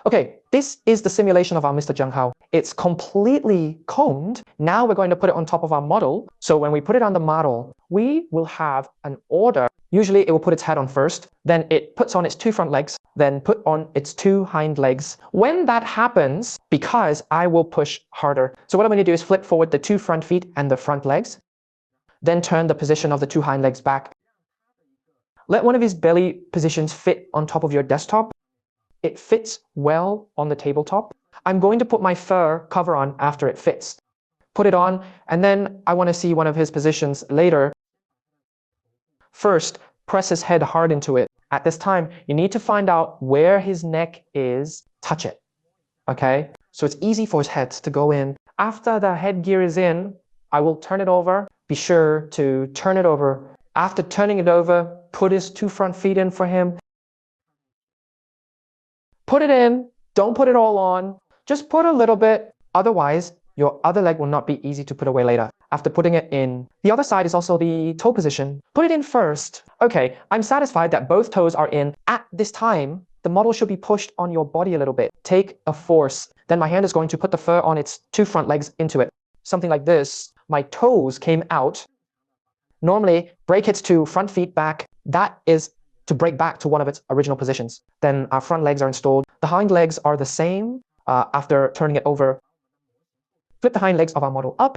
Okay, this is the simulation of our Mr. Jiang. It's completely combed. Now we're going to put it on top of our model. So when we put it on the model, we will have an order. Usually it will put its head on first, then it puts on its 2 front legs, then put on its 2 hind legs. When that happens, because I will push harder. So what I'm going to do is flip forward the 2 front feet and the front legs, then turn the position of the 2 hind legs back. Let one of his belly positions fit on top of your desktop. It fits well on the tabletop. I'm going to put my fur cover on after it fits. Put it on, and then I want to see one of his positions later. First, press his head hard into it. At this time, you need to find out where his neck is. Touch it. Okay? So it's easy for his head to go in. After the headgear is in, I will turn it over. Be sure to turn it over. After turning it over, put his 2 front feet in for him. Put it in, don't put it all on, just put a little bit, otherwise your other leg will not be easy to put away later. After putting it in, the other side is also the toe position. Put it in first. Okay, I'm satisfied that both toes are in. At this time, the model should be pushed on your body a little bit. Take a force. Then my hand is going to put the fur on its 2 front legs into it. Something like this. My toes came out. Normally, brake hits to front feet back. That is to break back to one of its original positions. Then our front legs are installed. The hind legs are the same after turning it over. Flip the hind legs of our model up,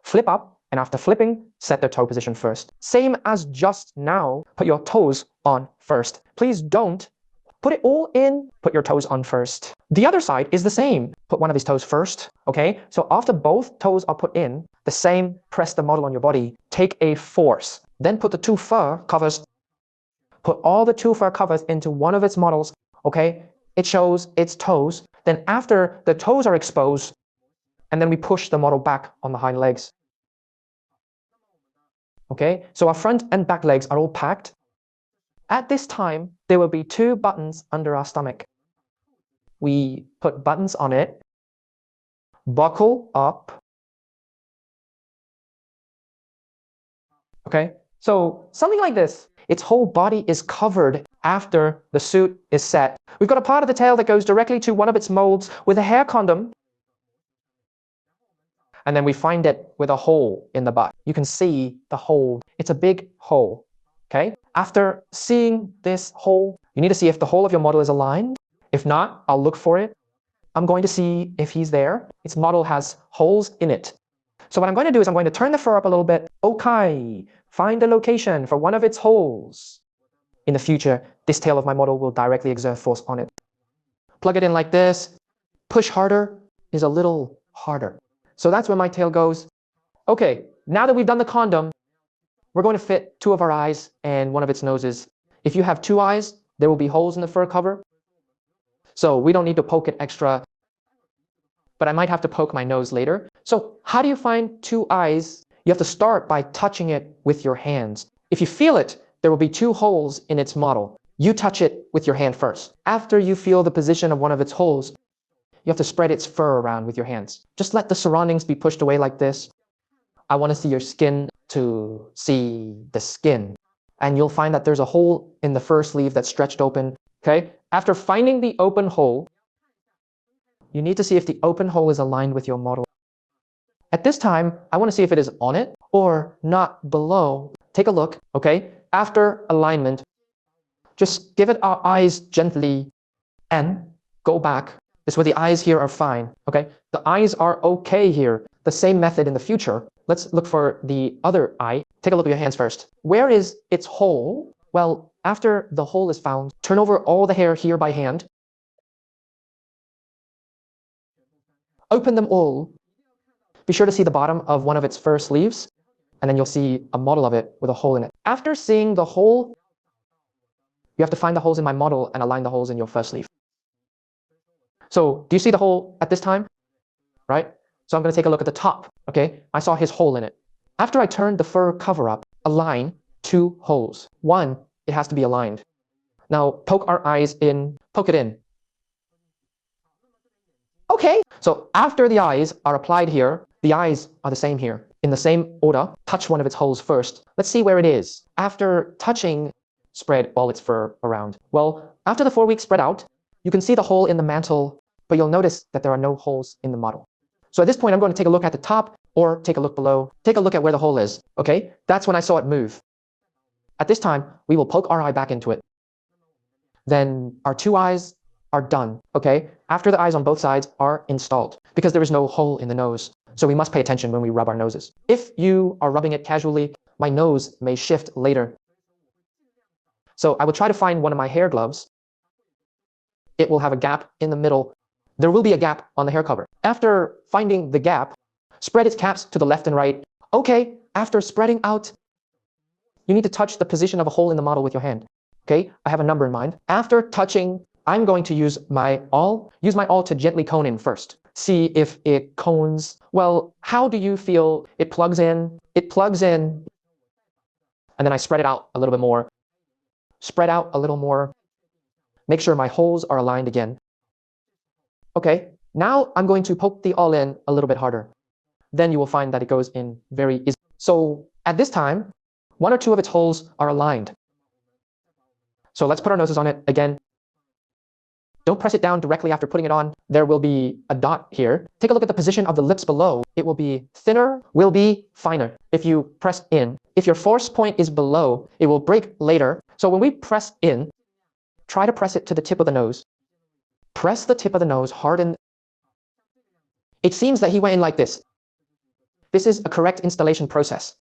flip up, and after flipping, set the toe position first. Same as just now, put your toes on first. Please don't put it all in, put your toes on first. The other side is the same. Put one of his toes first, okay? So after both toes are put in, the same, press the model on your body, take a force, then put the 2 fur covers. Put all the 2 fur covers into one of its models, okay? It shows its toes. Then after the toes are exposed, and then we push the model back on the hind legs. Okay, so our front and back legs are all packed. At this time, there will be 2 buttons under our stomach. We put buttons on it, buckle up. Okay, so something like this. Its whole body is covered after the suit is set. We've got a part of the tail that goes directly to one of its molds with a hair condom. And then we find it with a hole in the butt. You can see the hole. It's a big hole. Okay? After seeing this hole, you need to see if the whole of your model is aligned. If not, I'll look for it. I'm going to see if he's there. Its model has holes in it. So what I'm going to do is I'm going to turn the fur up a little bit. Okay, find the location for one of its holes. In the future, this tail of my model will directly exert force on it. Plug it in like this. Push harder is a little harder. So that's where my tail goes. Okay, now that we've done the condom, we're going to fit 2 of our eyes and one of its noses. If you have 2 eyes, there will be holes in the fur cover. So we don't need to poke it extra, but I might have to poke my nose later. So how do you find 2 eyes? You have to start by touching it with your hands. If you feel it, there will be 2 holes in its model. You touch it with your hand first. After you feel the position of one of its holes, you have to spread its fur around with your hands. Just let the surroundings be pushed away like this. I want to see your skin to see the skin. And you'll find that there's a hole in the fur sleeve that's stretched open. Okay? After finding the open hole, you need to see if the open hole is aligned with your model. At this time, I want to see if it is on it or not below. Take a look, okay? After alignment, just give it our eyes gently and go back. This way the eyes here are fine, okay? The eyes are okay here. The same method in the future. Let's look for the other eye. Take a look at your hands first. Where is its hole? Well, after the hole is found, turn over all the hair here by hand. Open them all. Be sure to see the bottom of one of its fur sleeves, and then you'll see a model of it with a hole in it. After seeing the hole, you have to find the holes in my model and align the holes in your fur sleeve. So, do you see the hole at this time? Right? So I'm going to take a look at the top, okay? I saw his hole in it. After I turned the fur cover up, align 2 holes. 1, it has to be aligned. Now, poke our eyes in, poke it in. Okay, so after the eyes are applied here, the eyes are the same here. In the same order, touch one of its holes first. Let's see where it is. After touching, spread all its fur around. Well, after the 4 weeks spread out, You can see the hole in the mantle, but you'll notice that there are no holes in the model. So at this point, I'm going to take a look at the top or take a look below. Take a look at where the hole is, okay? That's when I saw it move. At this time, we will poke our eye back into it. Then our 2 eyes are done, okay? After the eyes on both sides are installed, because there is no hole in the nose. So we must pay attention when we rub our noses. If you are rubbing it casually, my nose may shift later. So I will try to find one of my hair gloves. It will have a gap in the middle. There will be a gap on the hair cover. After finding the gap, spread its caps to the left and right. Okay, after spreading out, you need to touch the position of a hole in the model with your hand. Okay, I have a number in mind. After touching, I'm going to use my awl. Use my awl to gently cone in first. See if it cones. Well, how do you feel it plugs in? It plugs in. And then I spread it out a little bit more. Spread out a little more. Make sure my holes are aligned again. Okay, now I'm going to poke the awl in a little bit harder. Then you will find that it goes in very easily. So at this time, 1 or 2 of its holes are aligned. So let's put our noses on it again. Don't press it down directly after putting it on. There will be a dot here. Take a look at the position of the lips below. It will be thinner, will be finer if you press in. If your force point is below, it will break later. So when we press in, try to press it to the tip of the nose. Press the tip of the nose hard in. It seems that he went in like this. This is a correct installation process.